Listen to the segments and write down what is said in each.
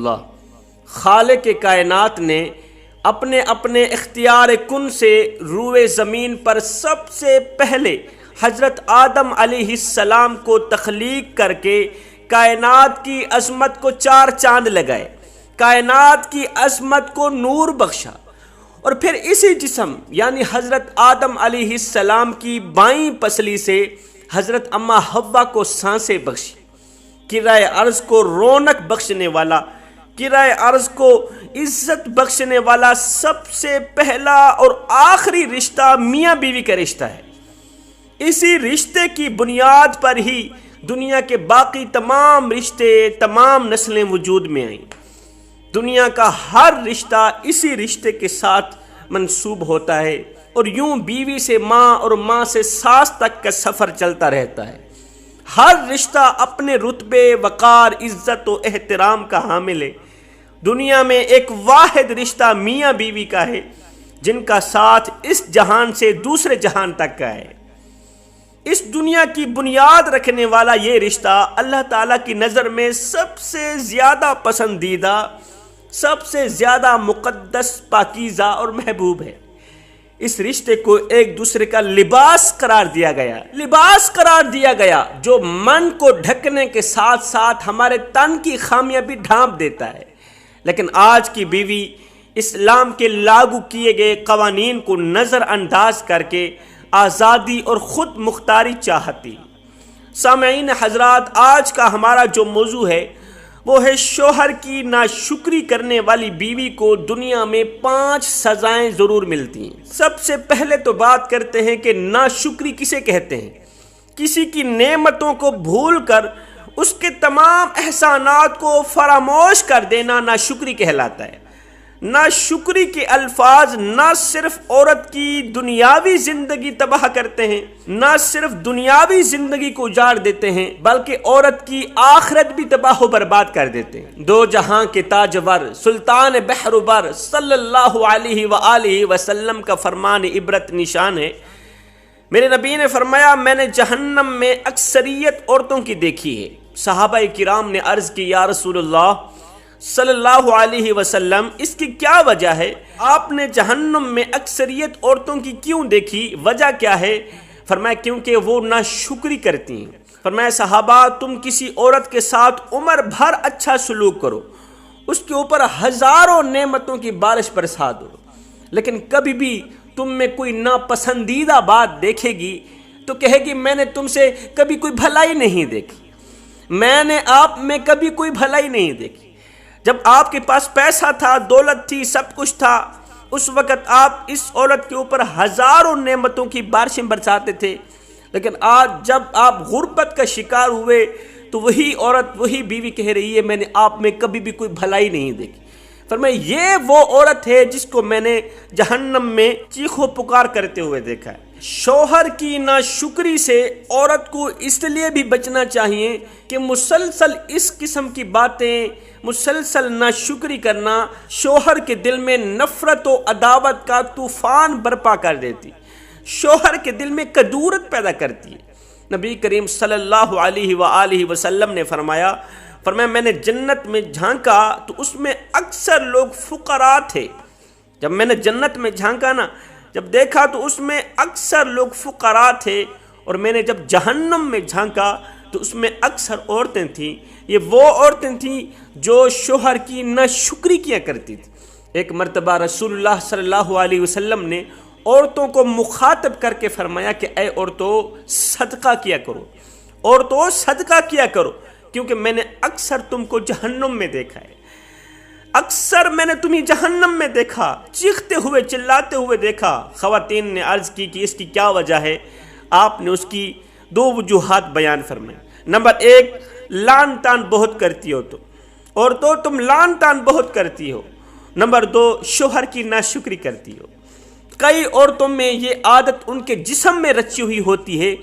اللہ، خالق کائنات نے اپنے اپنے اختیار کن سے روئے زمین پر سب سے پہلے حضرت آدم علیہ السلام کو تخلیق کر کے کائنات کی عظمت کو چار چاند لگائے، کائنات کی عظمت کو نور بخشا، اور پھر اسی جسم یعنی حضرت آدم علیہ السلام کی بائیں پسلی سے حضرت اما حوا کو سانسیں بخشی۔ کرۂ ارض کو رونق بخشنے والا، کرۂ ارض کو عزت بخشنے والا سب سے پہلا اور آخری رشتہ میاں بیوی کا رشتہ ہے۔ اسی رشتے کی بنیاد پر ہی دنیا کے باقی تمام رشتے، تمام نسلیں وجود میں آئیں۔ دنیا کا ہر رشتہ اسی رشتے کے ساتھ منسوب ہوتا ہے، اور یوں بیوی سے ماں اور ماں سے ساس تک کا سفر چلتا رہتا ہے۔ ہر رشتہ اپنے رتبے، وقار، عزت و احترام کا حامل ہے۔ دنیا میں ایک واحد رشتہ میاں بیوی کا ہے، جن کا ساتھ اس جہان سے دوسرے جہان تک کا ہے۔ اس دنیا کی بنیاد رکھنے والا یہ رشتہ اللہ تعالیٰ کی نظر میں سب سے زیادہ پسندیدہ، سب سے زیادہ مقدس، پاکیزہ اور محبوب ہے۔ اس رشتے کو ایک دوسرے کا لباس قرار دیا گیا، لباس قرار دیا گیا جو من کو ڈھکنے کے ساتھ ساتھ ہمارے تن کی خامیاں بھی ڈھانپ دیتا ہے۔ لیکن آج کی بیوی اسلام کے لاگو کیے گئے قوانین کو نظر انداز کر کے آزادی اور خود مختاری چاہتی۔ سامعین حضرات، آج کا ہمارا جو موضوع ہے وہ ہے شوہر کی ناشکری کرنے والی بیوی کو دنیا میں 5 سزائیں ضرور ملتی ہیں۔ سب سے پہلے تو بات کرتے ہیں کہ ناشکری کسے کہتے ہیں۔ کسی کی نعمتوں کو بھول کر اس کے تمام احسانات کو فراموش کر دینا ناشکری کہلاتا ہے۔ ناشکری کے الفاظ نہ صرف عورت کی دنیاوی زندگی تباہ کرتے ہیں، نہ صرف دنیاوی زندگی کو اجاڑ دیتے ہیں، بلکہ عورت کی آخرت بھی تباہ و برباد کر دیتے ہیں۔ دو جہاں کے تاجور سلطان بحر بر صلی اللہ علیہ وآلہ وسلم کا فرمان عبرت نشان ہے۔ میرے نبی نے فرمایا، میں نے جہنم میں اکثریت عورتوں کی دیکھی ہے۔ صحابہ کرام نے عرض کی، یا رسول اللہ صلی اللہ علیہ وسلم، اس کی کیا وجہ ہے؟ آپ نے جہنم میں اکثریت عورتوں کی کیوں دیکھی؟ وجہ کیا ہے؟ فرمایا کیونکہ وہ ناشکری کرتی ہیں۔ فرمایا صحابہ، تم کسی عورت کے ساتھ عمر بھر اچھا سلوک کرو، اس کے اوپر ہزاروں نعمتوں کی بارش برسا دو، لیکن کبھی بھی تم میں کوئی ناپسندیدہ بات دیکھے گی تو کہے گی میں نے تم سے کبھی کوئی بھلائی نہیں دیکھی، میں نے آپ میں کبھی کوئی بھلائی نہیں دیکھی۔ جب آپ کے پاس پیسہ تھا، دولت تھی، سب کچھ تھا، اس وقت آپ اس عورت کے اوپر ہزاروں نعمتوں کی بارشیں برساتے تھے، لیکن آج جب آپ غربت کا شکار ہوئے تو وہی عورت، وہی بیوی کہہ رہی ہے میں نے آپ میں کبھی بھی کوئی بھلائی نہیں دیکھی۔ فرمایا یہ وہ عورت ہے جس کو میں نے جہنم میں چیخ و پکار کرتے ہوئے دیکھا ہے۔ شوہر کی ناشکری سے عورت کو اس لیے بھی بچنا چاہیے کہ مسلسل اس قسم کی باتیں، مسلسل ناشکری کرنا شوہر کے دل میں نفرت و عداوت کا طوفان برپا کر دیتی، شوہر کے دل میں کدورت پیدا کرتی ہے۔ نبی کریم صلی اللہ علیہ وآلہ وسلم نے فرمایا میں نے جنت میں جھانکا تو اس میں اکثر لوگ فقراء تھے۔ جب میں نے جنت میں جھانکا نا، جب دیکھا تو اس میں اکثر لوگ فقراء تھے، اور میں نے جب جہنم میں جھانکا تو اس میں اکثر عورتیں تھیں۔ یہ وہ عورتیں تھیں جو شوہر کی ناشکری کیا کرتی تھیں۔ ایک مرتبہ رسول اللہ صلی اللہ علیہ وسلم نے عورتوں کو مخاطب کر کے فرمایا کہ اے عورتوں صدقہ کیا کرو، عورتوں صدقہ کیا کرو، کیونکہ میں نے اکثر تم کو جہنم میں دیکھا ہے، اکثر میں نے تمہیں جہنم میں دیکھا، چیختے ہوئے چلاتے ہوئے دیکھا۔ خواتین نے عرض کی کہ اس کی کیا وجہ ہے؟ آپ نے اس کی 2 وجوہات بیان فرمائیں۔ نمبر 1، لان تان بہت کرتی ہو، تو عورتوں تم لان تان بہت کرتی ہو۔ نمبر 2، شوہر کی ناشکری کرتی ہو۔ کئی عورتوں میں یہ عادت ان کے جسم میں رچی ہوئی ہوتی ہے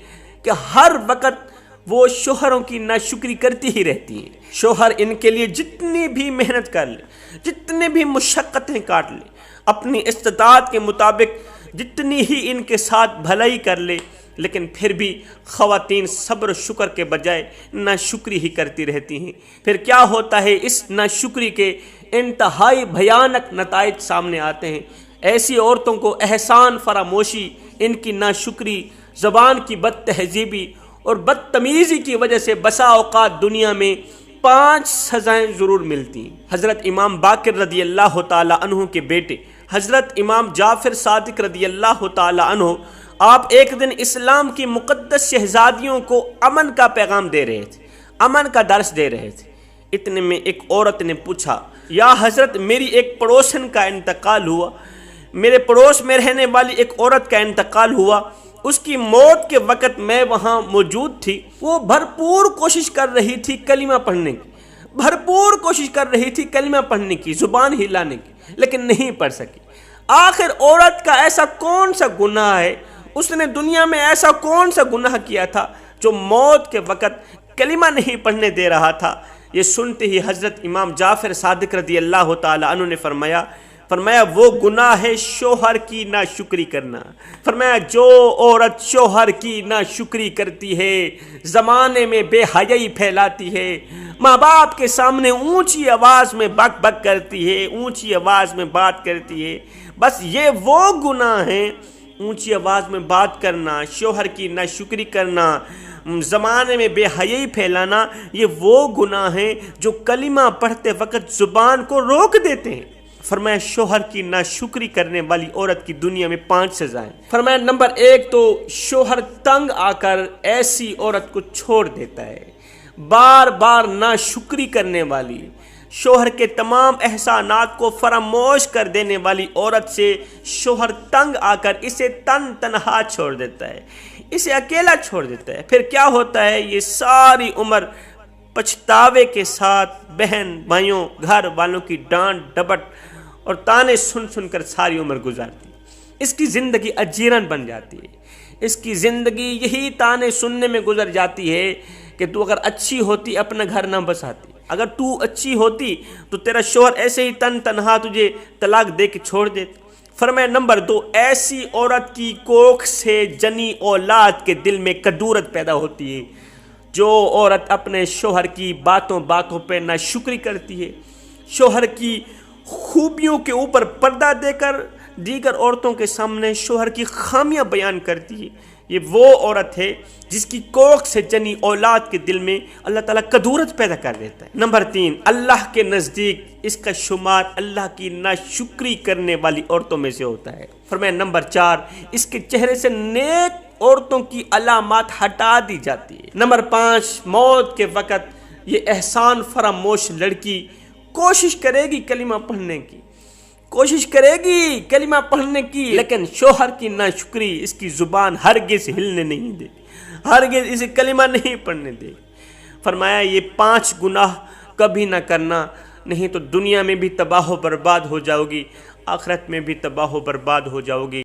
کہ ہر وقت وہ شوہروں کی ناشکری کرتی ہی رہتی ہیں۔ شوہر ان کے لیے جتنی بھی محنت کر لے، جتنی بھی مشقتیں کاٹ لے، اپنی استطاعت کے مطابق جتنی ہی ان کے ساتھ بھلائی کر لے، لیکن پھر بھی خواتین صبر و شکر کے بجائے ناشکری ہی کرتی رہتی ہیں۔ پھر کیا ہوتا ہے، اس ناشکری کے انتہائی بھیانک نتائج سامنے آتے ہیں۔ ایسی عورتوں کو احسان فراموشی، ان کی ناشکری، زبان کی بد تہذیبی اور بدتمیزی کی وجہ سے بسا اوقات دنیا میں 5 سزائیں ضرور ملتی ہیں۔ حضرت امام باقر رضی اللہ تعالی عنہ کے بیٹے حضرت امام جعفر صادق رضی اللہ تعالی عنہ، آپ ایک دن اسلام کی مقدس شہزادیوں کو امن کا پیغام دے رہے تھے، امن کا درس دے رہے تھے۔ اتنے میں ایک عورت نے پوچھا، یا حضرت میری ایک پڑوسن کا انتقال ہوا، میرے پڑوس میں رہنے والی ایک عورت کا انتقال ہوا، اس کی موت کے وقت میں وہاں موجود تھی، وہ بھرپور کوشش کر رہی تھی کلمہ پڑھنے کی، بھرپور کوشش کر رہی تھی کلمہ پڑھنے کی، زبان ہلانے کی، لیکن نہیں پڑھ سکی۔ آخر عورت کا ایسا کون سا گناہ ہے، اس نے دنیا میں ایسا کون سا گناہ کیا تھا جو موت کے وقت کلمہ نہیں پڑھنے دے رہا تھا؟ یہ سنتے ہی حضرت امام جعفر صادق رضی اللہ تعالی عنہ نے فرمایا وہ گناہ ہے شوہر کی ناشکری کرنا۔ فرمایا جو عورت شوہر کی ناشکری کرتی ہے، زمانے میں بے حیائی پھیلاتی ہے، ماں باپ کے سامنے اونچی آواز میں بک بک کرتی ہے، اونچی آواز میں بات کرتی ہے، بس یہ وہ گناہ ہیں، اونچی آواز میں بات کرنا، شوہر کی ناشکری کرنا، زمانے میں بے حیائی پھیلانا، یہ وہ گناہ ہیں جو کلمہ پڑھتے وقت زبان کو روک دیتے ہیں۔ فرمایا شوہر کی ناشکری کرنے والی عورت کی دنیا میں 5 سزائیں۔ فرمایا نمبر 1 تو شوہر تنگ آ کر ایسی عورت کو چھوڑ دیتا ہے۔ بار بار ناشکری کرنے والی، شوہر کے تمام احسانات کو فراموش کر دینے والی عورت سے شوہر تنگ آ کر اسے تنہا چھوڑ دیتا ہے، اسے اکیلا چھوڑ دیتا ہے۔ پھر کیا ہوتا ہے، یہ ساری عمر پچھتاوے کے ساتھ بہن بھائیوں، گھر والوں کی ڈانٹ ڈپٹ اور تانے سن سن کر ساری عمر گزارتی ہے۔ اس کی زندگی اجیرن بن جاتی ہے، اس کی زندگی یہی تانے سننے میں گزر جاتی ہے کہ تو اگر اچھی ہوتی اپنا گھر نہ بساتی، اگر تو اچھی ہوتی تو تیرا شوہر ایسے ہی تنہا تجھے طلاق دے کے چھوڑ دیتا۔ فرمایا نمبر 2، ایسی عورت کی کوکھ سے جنی اولاد کے دل میں کدورت پیدا ہوتی ہے۔ جو عورت اپنے شوہر کی باتوں پہ ناشکری کرتی ہے، شوہر کی خوبیوں کے اوپر پردہ دے کر دیگر عورتوں کے سامنے شوہر کی خامیاں بیان کرتی ہے، یہ وہ عورت ہے جس کی کوکھ سے جنی اولاد کے دل میں اللہ تعالیٰ کدورت پیدا کر دیتا ہے۔ نمبر 3، اللہ کے نزدیک اس کا شمار اللہ کی ناشکری کرنے والی عورتوں میں سے ہوتا ہے۔ فرمایا نمبر 4، اس کے چہرے سے نیک عورتوں کی علامات ہٹا دی جاتی ہے۔ نمبر 5، موت کے وقت یہ احسان فراموش لڑکی کوشش کرے گی کلمہ پڑھنے کی، کوشش کرے گی کلمہ پڑھنے کی، لیکن شوہر کی ناشکری اس کی زبان ہرگز ہلنے نہیں دے گی، ہرگز اسے کلمہ نہیں پڑھنے دے گی۔ فرمایا یہ 5 گناہ کبھی نہ کرنا، نہیں تو دنیا میں بھی تباہ و برباد ہو جاؤ گی، آخرت میں بھی تباہ و برباد ہو جاؤ گی۔